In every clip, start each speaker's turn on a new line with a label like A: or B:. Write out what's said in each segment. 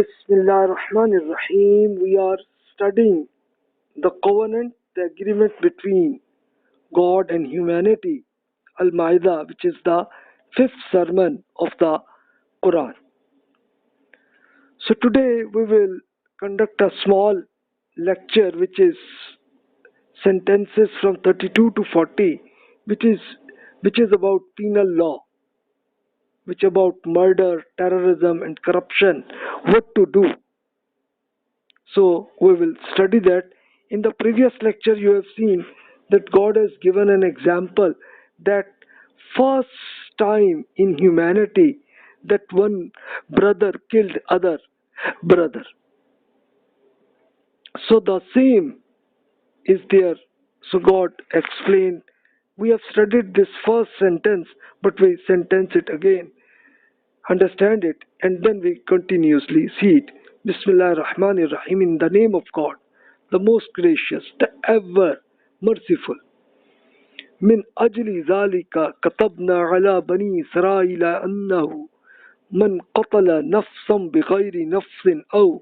A: Bismillah ar-Rahman ar-Rahim. We are studying the covenant, the agreement between God and humanity, Al-Maidah, which is the fifth sermon of the Quran. So today we will conduct a small lecture which is sentences from 32 to 40, which is about penal law, which about murder, terrorism and corruption, what to do. So we will study that. In the previous lecture you have seen that God has given an example that first time in humanity that one brother killed other brother. So the same is there. So God explained, we have studied this first sentence, but we sentence it again, understand it, and then we continuously see it. Bismillah ar-Rahman ar-Rahim. In the name of God, the most gracious, the ever merciful. Min ajli zalika katabna ala bani Israila annahu man qatala nafsan bighayri nafsin aw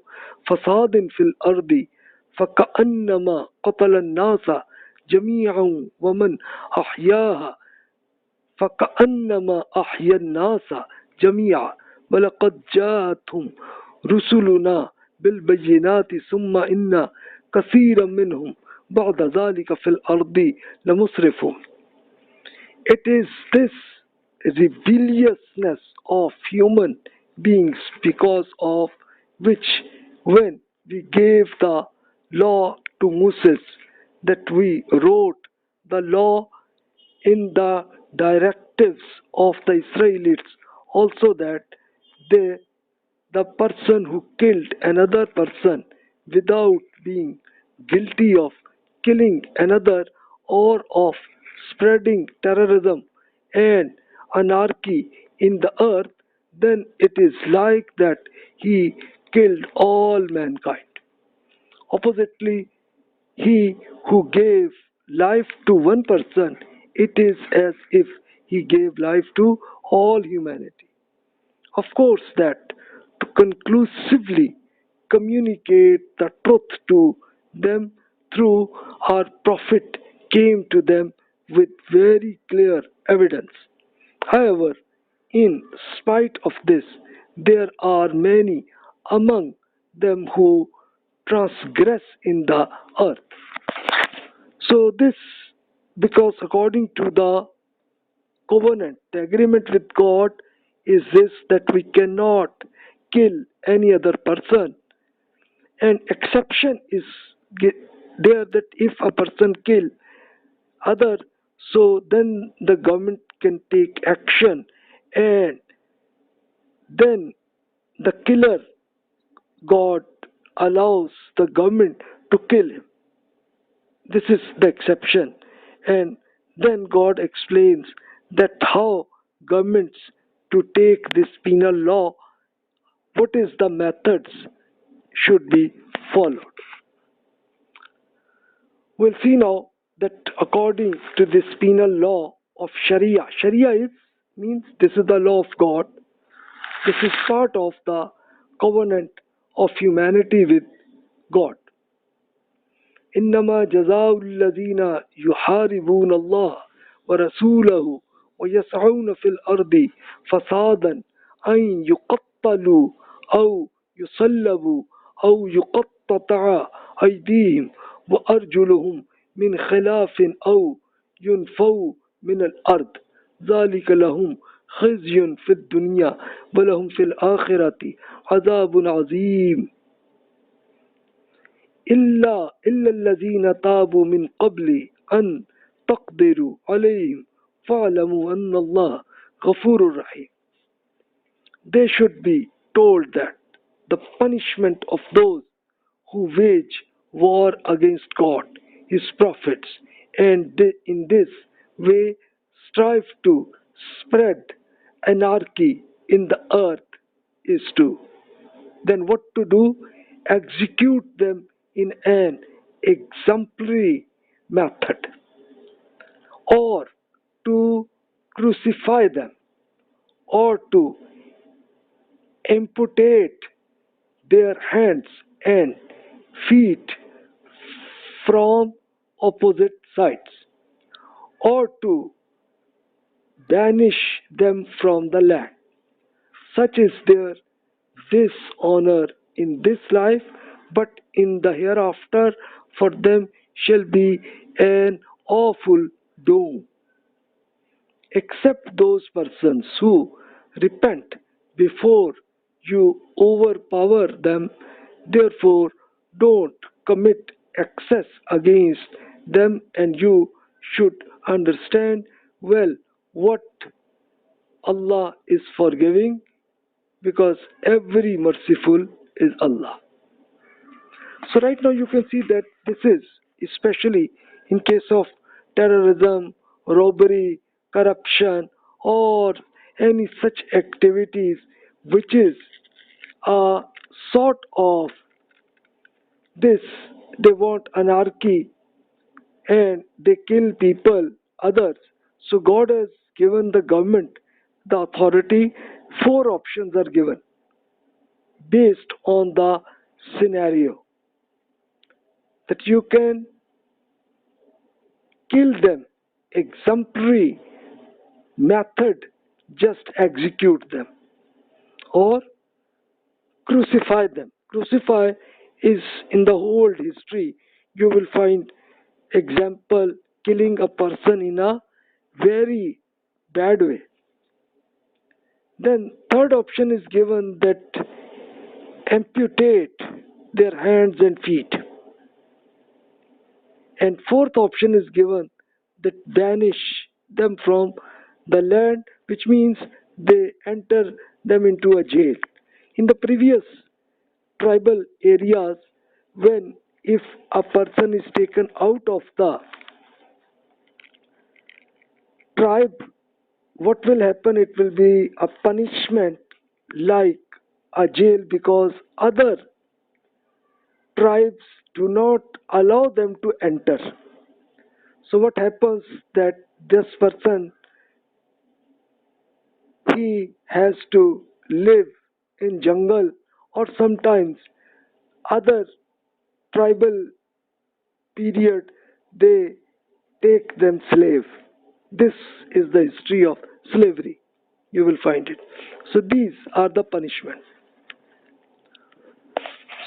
A: fasadin fil ardi فكأنما قتل الناس جميعا ومن أحياها فكأنما أحيا الناس جميعا ولقد جاءتهم رسلنا بالبينات ثم إن كثيرا منهم بعد ذلك في الأرض لمسرفون. It is this rebelliousness of human beings because of which when we gave the law to Moses, that we wrote the law in the directives of the Israelites also, that the person who killed another person without being guilty of killing another or of spreading terrorism and anarchy in the earth, then it is like that he killed all mankind. Oppositely, he who gave life to one person, it is as if he gave life to all humanity. Of course, that to conclusively communicate the truth to them through our prophet came to them with very clear evidence. However, in spite of this, there are many among them who transgress in the earth. So this, because according to the covenant, the agreement with God is this, that we cannot kill any other person. An exception is there, that if a person kill other, so then the government can take action and then the killer, God allows the government to kill him. This is the exception. And then God explains that how governments to take this penal law, what is the methods should be followed. We'll see now that according to this penal law of Sharia, means this is the law of God. This is part of the covenant of humanity with God. إنما جزاء الذين يحاربون الله ورسوله ويسعون في الأرض فسادا أن يقتلوا أو يصلبوا أو يقطع أيديهم وأرجلهم من خلاف أو ينفوا من الأرض ذلك لهم خزي في الدنيا ولهم في الآخرة عذاب عظيم إلا الذين تابوا من قبل أن تقدروا عليهم فاعلموا أن الله غفور رحيم. They should be told that the punishment of those who wage war against God, His prophets, and they in this way strive to spread anarchy in the earth is to, then what to do? Execute them in an exemplary method, or to crucify them, or to amputate their hands and feet from opposite sides, or to banish them from the land. Such is their dishonor in this life, but in the hereafter for them shall be an awful doom. Except those persons who repent before you overpower them. Therefore, don't commit excess against them, and you should understand well what Allah is forgiving, because every merciful is Allah. So right now you can see that this is especially in case of terrorism, robbery, corruption, or any such activities which is a sort of this, they want anarchy and they kill people, others. So God has given the government the authority. Four options are given based on the scenario, that you can kill them, exemplary method, just execute them, or crucify them. Crucify is in the whole history, you will find example killing a person in a very bad way. Then third option is given, that amputate their hands and feet. And fourth option is given, that banish them from the land, which means they enter them into a jail. In the previous tribal areas, when if a person is taken out of the tribe, what will happen? It will be a punishment like a jail, because other tribes do not allow them to enter. So what happens, that this person, he has to live in jungle, or sometimes other tribal period they take them slave. This is the history of slavery, you will find it. So these are the punishments.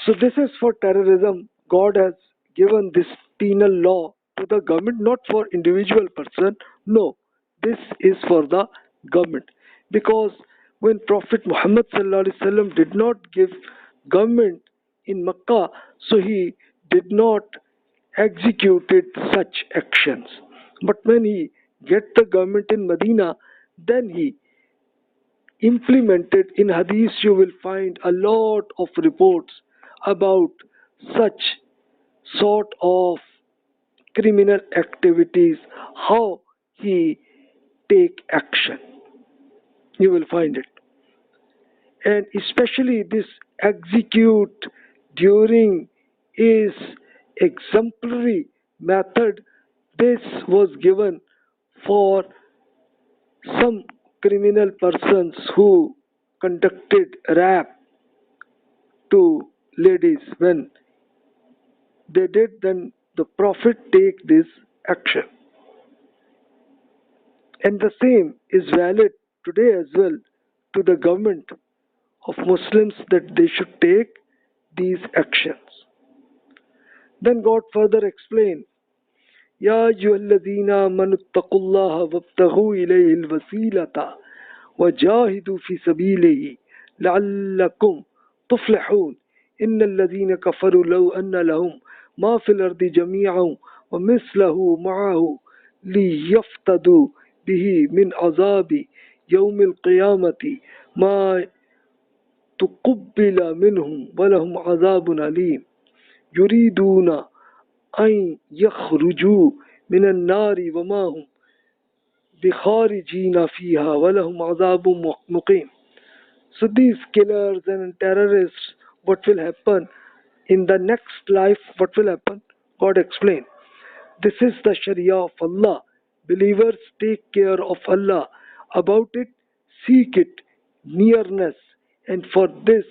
A: So this is for terrorism. God has given this penal law to the government, not for individual person. No, this is for the government. Because when Prophet Muhammad sallallahu alaihi wasallam did not give government in Makkah, so he did not executed such actions. But when he get the government in Medina, then he implemented. In Hadith you will find a lot of reports about such sort of criminal activities, how he take action, you will find it. And especially this execute during is exemplary method. This was given for some criminal persons who conducted rape to ladies. When they did, then the Prophet take this action. And the same is valid today as well to the government of Muslims, that they should take these actions. Then God further explained, يا أيها الذين آمنوا اتقوا الله وابتغوا إليه الوسيلة وجاهدوا في سبيله لعلكم تفلحون إن الذين كفروا لو أن لهم ما في الأرض جميعا ومثله معه ليفتدوا به من عذاب يوم القيامة ما تقبل منهم ولهم عذاب أليم يريدون أن يخرجوا من النار وما هم بخارجين فيها ولهم عذاب مقيم. So these killers and terrorists, what will happen in the next life? What will happen? God explained. This is the Sharia of Allah. Believers, take care of Allah. About it, seek it, nearness, and for this,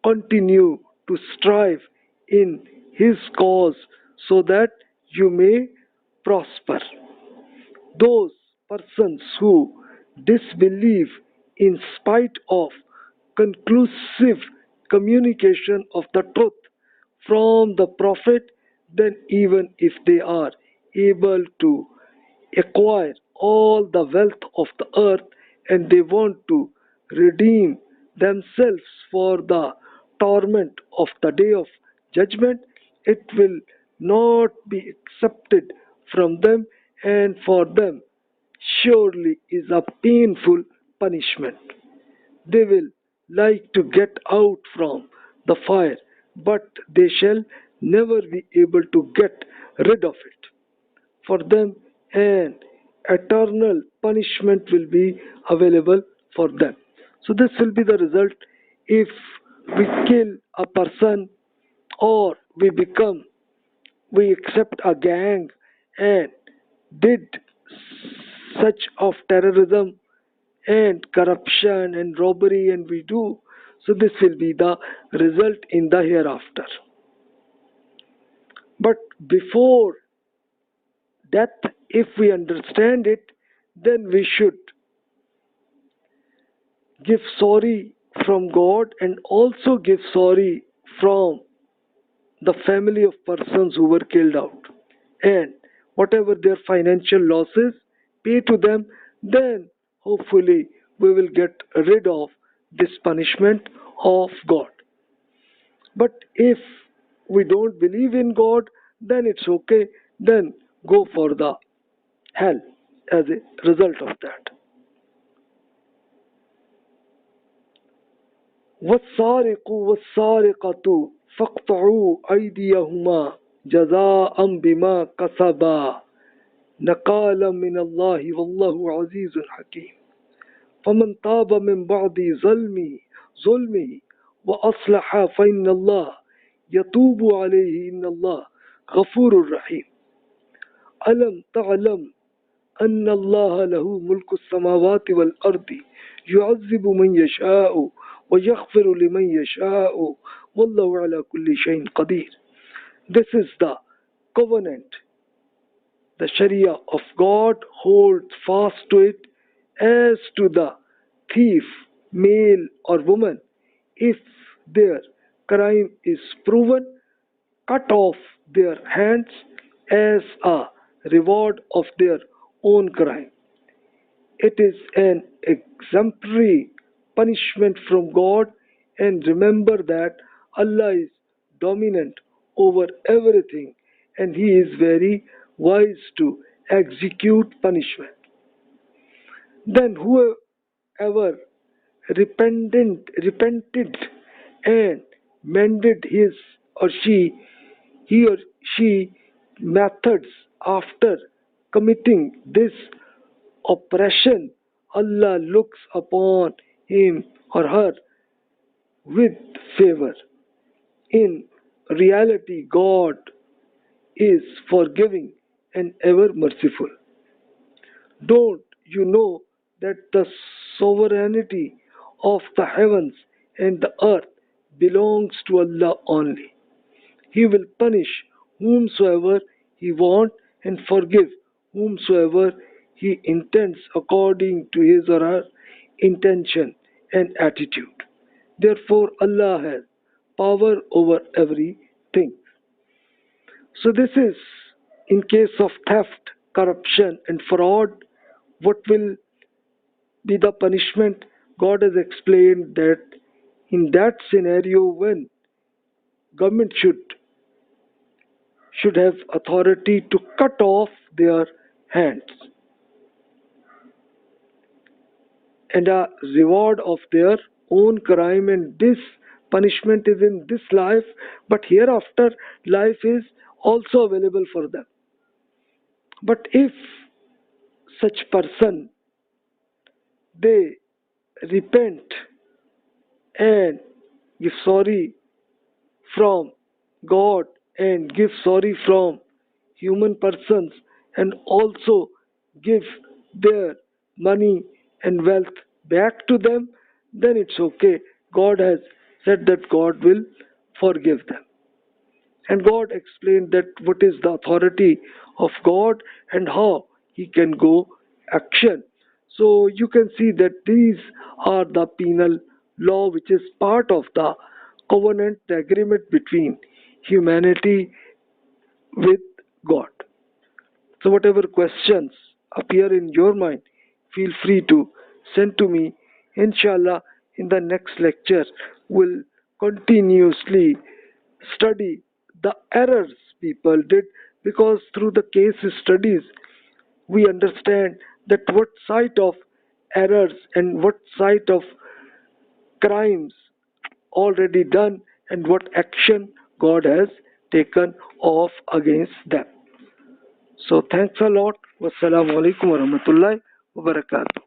A: continue to strive in His cause so that you may prosper. Those persons who disbelieve in spite of conclusive communication of the truth from the Prophet, then even if they are able to acquire all the wealth of the earth and they want to redeem themselves for the torment of the day of judgment, it will not be accepted from them, and for them surely is a painful punishment. They will like to get out from the fire, but they shall never be able to get rid of it. For them, an eternal punishment will be available for them. So, this will be the result if we kill a person or we accept a gang and did such of terrorism and corruption and robbery, and we do. So, this will be the result in the hereafter. But before death, if we understand it, then we should give sorry from God and also give sorry from the family of persons who were killed out. And whatever their financial losses, pay to them, then hopefully we will get rid of this punishment of God. But if we don't believe in God, then it's okay, then go for the hell as a result of that. وَالسَّارِقُ وَالسَّارِقَةُ فَاقْطَعُوا أَيْدِيَهُمَا جَزَاءً بِمَا كَسَبَا نَكَالًا مِنَ اللَّهِ وَاللَّهُ عَزِيزٌ حَكِيمٌ فَمَنْ تَابَ مِنْ بَعْدِ ظُلْمِهِ وَأَصْلَحَ فَإِنَّ اللَّهَ يَتُوبُ عَلَيْهِ إِنَّ اللَّهَ غَفُورٌ رَحِيمٌ أَلَمْ تَعْلَمْ أَنَّ اللَّهَ لَهُ مُلْكُ السَّمَاوَاتِ وَالْأَرْضِ يُعَذِّبُ مَنْ يَشَاءُ وَيَغْفِرُ لِمَنْ يَشَاءُ وَاللَّهُ عَلَى كُلِّ شَيْءٍ قَدِيرٌ. This is the covenant. The Sharia of God holds fast to it. As to the thief, male or woman, if their crime is proven, cut off their hands as a reward of their own crime. It is an exemplary punishment from God, and remember that Allah is dominant over everything and He is very wise to execute punishment. Then whoever repented and mended he or she methods after committing this oppression, Allah looks upon him or her with favor. In reality, God is forgiving and ever merciful. Don't you know that the sovereignty of the heavens and the earth belongs to Allah only? He will punish whomsoever He wants and forgive whomsoever He intends according to his or her intention and attitude. Therefore, Allah has power over everything. So this is in case of theft, corruption and fraud. What will be the punishment? God has explained that in that scenario, when government should have authority to cut off their hands and a reward of their own crime, and this punishment is in this life, but hereafter life is also available for them. But if such person they repent and give sorry from God and give sorry from human persons and also give their money and wealth back to them, then it's okay. God has said that God will forgive them. And God explained that what is the authority of God and how He can go action. So you can see that these are the penal law, which is part of the covenant, the agreement between humanity with God. So whatever questions appear in your mind, feel free to send to me. Inshallah, in the next lecture, we'll continuously study the errors people did, because through the case studies we understand that what side of errors and what side of crimes already done and what action God has taken off against them. So thanks a lot. Wassalamu alaikum warahmatullahi wabarakatuh.